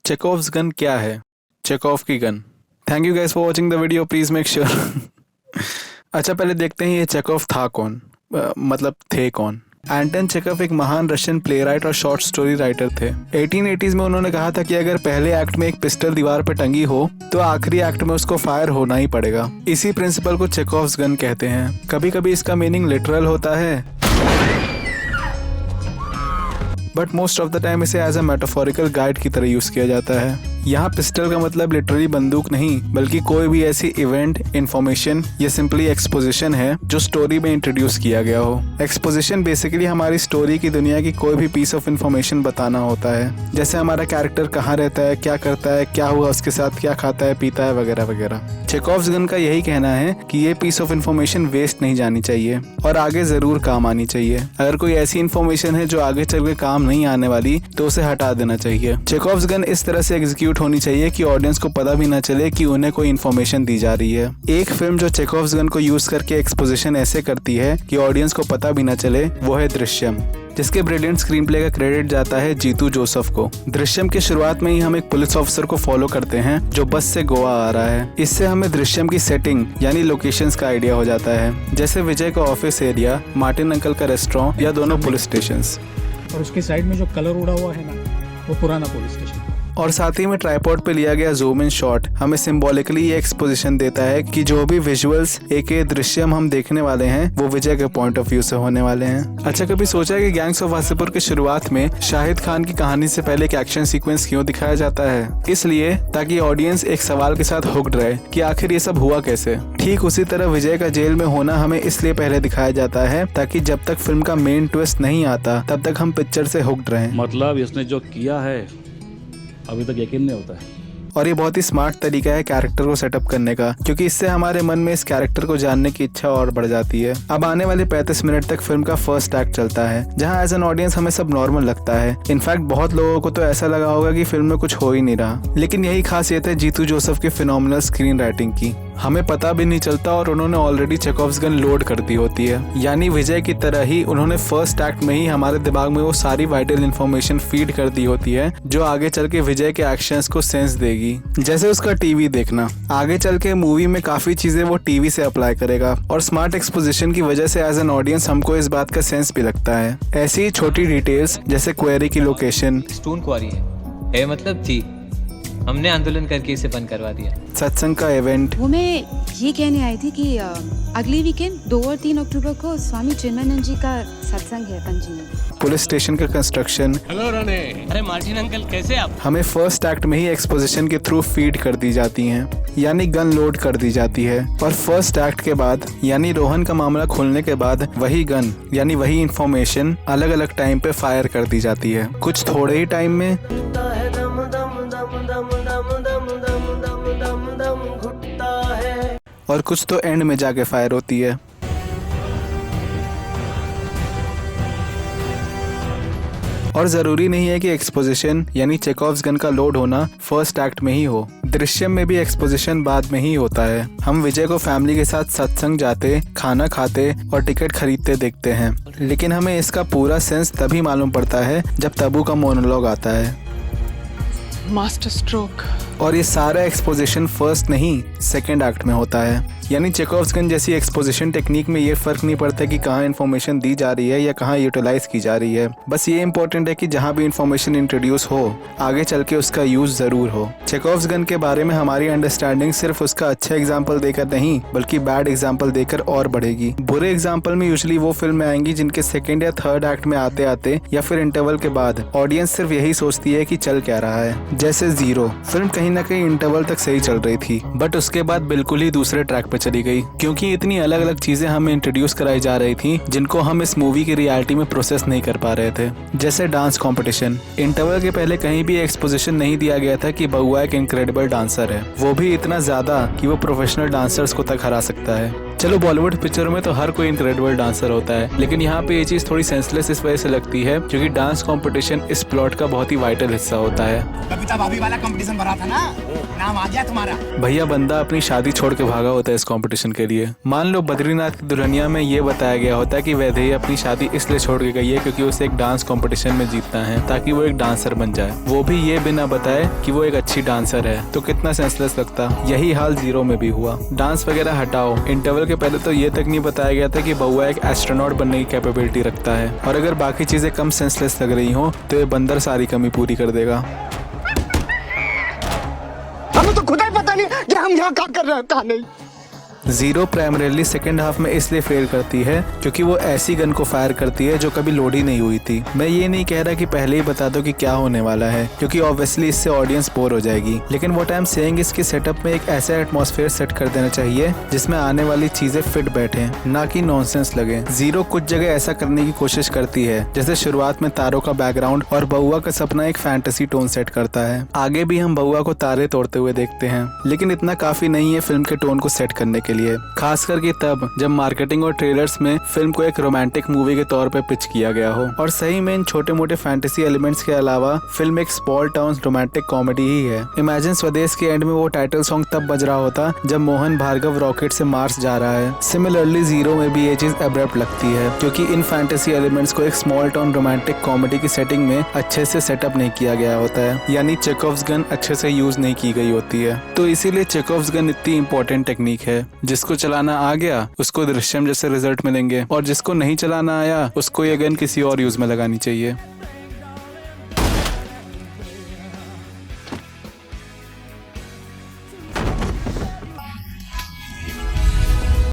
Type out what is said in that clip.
चेकोव्स gun क्या है? Chekhov की gun. Thank you guys for watching the video, please make sure. अच्छा, पहले देखते हैं ये चेकोव था कौन, मतलब थे कौन। एंटन चेकोव एक महान रशियन प्लेराइट और शॉर्ट स्टोरी राइटर थे। 1880s में उन्होंने कहा था कि अगर पहले एक्ट में एक पिस्टल दीवार पर टंगी हो तो आखिरी एक्ट में उसको फायर होना ही पड़ेगा। इसी प्रिंसिपल को चेकोव्स गन कहते हैं। कभी कभी इसका मीनिंग लिटरल होता है, but most of the time इसे एज अ मेटाफोरिकल गाइड की तरह यूज किया जाता है। यहाँ पिस्टल का मतलब लिटरली बंदूक नहीं, बल्कि कोई भी ऐसी इवेंट, इंफॉर्मेशन या सिंपली एक्सपोजिशन है जो स्टोरी में इंट्रोड्यूस किया गया हो। एक्सपोजिशन बेसिकली हमारी स्टोरी की दुनिया की कोई भी पीस ऑफ इंफॉर्मेशन बताना होता है, जैसे हमारा कैरेक्टर कहाँ रहता है, क्या करता है, क्या हुआ उसके साथ, क्या खाता है, पीता है, वगैरह वगैरह। चेकोव्स गन का यही कहना है कि ये पीस ऑफ इंफॉर्मेशन वेस्ट नहीं जानी चाहिए और आगे जरूर काम आनी चाहिए। अगर कोई ऐसी इंफॉर्मेशन है जो आगे चल के काम नहीं आने वाली तो उसे हटा देना चाहिए। चेकोव्स गन इस तरह से एग्जीक्यूट होनी चाहिए कि ऑडियंस को पता भी ना चले कि उन्हें कोई इन्फॉर्मेशन दी जा रही है। एक फिल्म जो चेकोव्स गन को यूज करके एक्सपोजिशन ऐसे करती है कि ऑडियंस को पता भी ना चले, वो है दृश्यम, जिसके ब्रिलियंट स्क्रीन प्ले का क्रेडिट जाता है जीतू जोसेफ को। दृश्यम के शुरुआत में ही हम एक पुलिस ऑफिसर को फॉलो करते हैं जो बस से गोवा आ रहा है। इससे हमें दृश्यम की सेटिंग यानी लोकेशंस का आइडिया हो जाता है, जैसे विजय का ऑफिस एरिया, मार्टिन अंकल का रेस्टोरेंट या दोनों पुलिस स्टेशंस। और उसके साइड में जो कलर उड़ा हुआ है ना, वो पुराना पुलिस स्टेशन। और साथ ही में ट्राइपॉड पे लिया गया जूम इन शॉट हमें सिंबॉलिकली ये एक्सपोजिशन देता है कि जो भी विजुअल्स एक दृश्यम हम देखने वाले हैं वो विजय के पॉइंट ऑफ व्यू से होने वाले हैं। अच्छा, कभी सोचा है कि गैंग्स ऑफ वासेपुर के शुरुआत में शाहिद खान की कहानी से पहले एक एक्शन सीक्वेंस क्यों दिखाया जाता है? इसलिए ताकि ऑडियंस एक सवाल के साथ हुक्ड रहे कि आखिर ये सब हुआ कैसे। ठीक उसी तरह विजय का जेल में होना हमें इसलिए पहले दिखाया जाता है ताकि जब तक फिल्म का मेन ट्विस्ट नहीं आता तब तक हम पिक्चर से हुक्ड रहें। मतलब इसने जो किया है अभी तक यकीन नहीं होता है। और ये बहुत ही स्मार्ट तरीका है कैरेक्टर को सेटअप करने का, क्योंकि इससे हमारे मन में इस कैरेक्टर को जानने की इच्छा और बढ़ जाती है। अब आने वाले 35 मिनट तक फिल्म का फर्स्ट एक्ट चलता है, जहां एज एन ऑडियंस हमें सब नॉर्मल लगता है। इनफैक्ट बहुत लोगों को तो ऐसा लगा होगा कि फिल्म में कुछ हो ही नहीं रहा, लेकिन यही खासियत है जीतू जोसेफ की फिनोमिनल स्क्रीन राइटिंग की। हमें पता भी नहीं चलता और उन्होंने ऑलरेडी चेकोव्स गन लोड कर दी होती है। यानी विजय की तरह ही उन्होंने फर्स्ट एक्ट में ही हमारे दिमाग में वो सारी वाइटल इन्फॉर्मेशन फीड कर दी होती है जो आगे चल के विजय के एक्शंस को सेंस देगी। जैसे उसका टीवी देखना, आगे चल के मूवी में काफी चीजें वो टीवी से अप्लाई करेगा और स्मार्ट एक्सपोजिशन की वजह से एज एन ऑडियंस हमको इस बात का सेंस भी लगता है। ऐसी ही छोटी डिटेल्स जैसे क्वेरी की लोकेशन, स्टोन क्वारी है मतलब थी, हमने आंदोलन करके इसे बंद करवा दिया। सत्संग का इवेंट, वो मैं ये कहने आई थी कि अगले वीकेंड 2 और 3 अक्टूबर को स्वामी चिन्मयानंद जी का सत्संग है पणजी में। पुलिस स्टेशन का कंस्ट्रक्शन। हेलो राणे। अरे मार्टिन अंकल कैसे आप? हमें फर्स्ट एक्ट में ही एक्सपोजिशन के थ्रू फीड कर दी जाती हैं, यानी गन लोड कर दी जाती है। और फर्स्ट एक्ट के बाद यानी रोहन का मामला खुलने के बाद वही गन यानी वही इंफॉर्मेशन अलग अलग टाइम पे फायर कर दी जाती है, कुछ थोड़े ही टाइम में और कुछ तो एंड में जाके फायर होती है। और जरूरी नहीं है कि एक्सपोजिशन यानी चेकोव्स गन का लोड होना फर्स्ट एक्ट में ही हो। दृश्यम में भी एक्सपोजिशन बाद में ही होता है। हम विजय को फैमिली के साथ सत्संग जाते, खाना खाते और टिकट खरीदते देखते हैं, लेकिन हमें इसका पूरा सेंस तभी मालूम पड़ता है जब तब्बू का मोनोलॉग आता है। Master stroke. और ये सारा एक्सपोजिशन फर्स्ट नहीं सेकेंड एक्ट में होता है। यानी चेकोव्स गन जैसी एक्सपोजिशन टेक्निक में ये फर्क नहीं पड़ता कि कहाँ इन्फॉर्मेशन दी जा रही है या कहाँ यूटिलाइज की जा रही है। बस ये इम्पोर्टेंट है कि जहाँ भी इन्फॉर्मेशन इंट्रोड्यूस हो आगे चल के उसका यूज जरूर हो। चेकोव्स गन के बारे में हमारी अंडरस्टैंडिंग सिर्फ उसका अच्छा एग्जाम्पल देकर नहीं बल्कि बैड एग्जाम्पल देकर और बढ़ेगी। बुरे एग्जाम्पल में यूजुअली वो फिल्म आएंगी जिनके सेकेंड या थर्ड एक्ट में आते आते या फिर इंटरवल के बाद ऑडियंस सिर्फ यही सोचती है कि चल क्या रहा है। जैसे जीरो फिल्म कहीं ना कहीं इंटरवल तक सही चल रही थी, बट उसके बाद बिल्कुल ही दूसरे ट्रैक पे चली गई, क्योंकि इतनी अलग अलग चीजें हमें इंट्रोड्यूस कराई जा रही थी जिनको हम इस मूवी की रियलिटी में प्रोसेस नहीं कर पा रहे थे। जैसे डांस कंपटीशन, इंटरवल के पहले कहीं भी एक्सपोजिशन नहीं दिया गया था कि बउआ एक इनक्रेडिबल डांसर है, वो भी इतना ज्यादा कि वो प्रोफेशनल डांसर्स को तक हरा सकता है। चलो बॉलीवुड पिक्चर में तो हर कोई इनक्रेडिबल डांसर होता है, लेकिन यहाँ पे ये चीज थोड़ी सेंसलेस इस वजह से लगती है क्योंकि डांस कंपटीशन इस प्लॉट का बहुत ही वाइटल हिस्सा होता है। बबीता भाभी वाला कंपटीशन भरा था ना, नाम आ गया तुम्हारा। भैया बंदा अपनी शादी छोड़ के भागा होता है इस कंपटीशन के लिए। मान लो बद्रीनाथ की दुल्हनिया में ये बताया गया होता है कि वैदेही अपनी शादी इसलिए छोड़ के गई है क्योंकि उसे एक डांस कंपटीशन में जीतना है ताकि वो एक डांसर बन जाए, वो भी ये बिना बताए कि वो एक अच्छी डांसर है। तो कितना सेंसलेस लगता। यही हाल जीरो में भी हुआ। डांस वगैरह हटाओ, इंटरवल के पहले तो ये तक नहीं बताया गया था कि बउआ एक एस्ट्रोनॉट बनने की कैपेबिलिटी रखता है, और अगर बाकी चीजें कम सेंसलेस लग रही हो तो ये बंदर सारी कमी पूरी कर देगा। हमें तो खुद ही पता नहीं कि हम यहाँ क्या कर रहे हैं, कहाँ नहीं। जीरो प्राइमरीली सेकंड हाफ में इसलिए फेल करती है क्योंकि वो ऐसी गन को फायर करती है जो कभी लोड ही नहीं हुई थी। मैं ये नहीं कह रहा कि पहले ही बता दो कि क्या होने वाला है क्योंकि ऑब्वियसली इससे ऑडियंस बोर हो जाएगी, लेकिन व्हाट आई एम सेइंग इसके सेटअप में एक ऐसा एटमॉस्फेयर सेट कर देना चाहिए जिसमें आने वाली चीजें फिट बैठे, ना कि नॉनसेंस लगे। जीरो कुछ जगह ऐसा करने की कोशिश करती है, जैसे शुरुआत में तारों का बैकग्राउंड और बउआ का सपना एक फैंटेसी टोन सेट करता है। आगे भी हम बउआ को तारे तोड़ते हुए देखते हैं, लेकिन इतना काफी नहीं है फिल्म के टोन को सेट करने के लिए, खास करके तब जब मार्केटिंग और ट्रेलर्स में फिल्म को एक रोमांटिक मूवी के तौर पे पिच किया गया हो। और सही में इन छोटे मोटे फैंटेसी एलिमेंट्स के अलावा फिल्म एक स्मॉल टाउन रोमांटिक कॉमेडी ही है। इमेजिन स्वदेश के एंड में वो टाइटल सॉन्ग तब बज रहा होता जब मोहन भार्गव रॉकेट से मार्स जा रहा है। सिमिलरली जीरो में भी ये चीज एब्रप्ट लगती है क्योंकि इन फैंटेसी एलिमेंट्स को एक स्मॉल टाउन रोमांटिक कॉमेडी की सेटिंग में अच्छे से सेटअप नहीं किया गया होता है, यानी चेकोव्स गन अच्छे से यूज नहीं की गई होती है। तो इसीलिए चेकोव्स गन इतनी इंपॉर्टेंट टेक्निक है। जिसको चलाना आ गया उसको दृश्यम जैसे रिजल्ट मिलेंगे, और जिसको नहीं चलाना आया उसको ये गन किसी और यूज में लगानी चाहिए।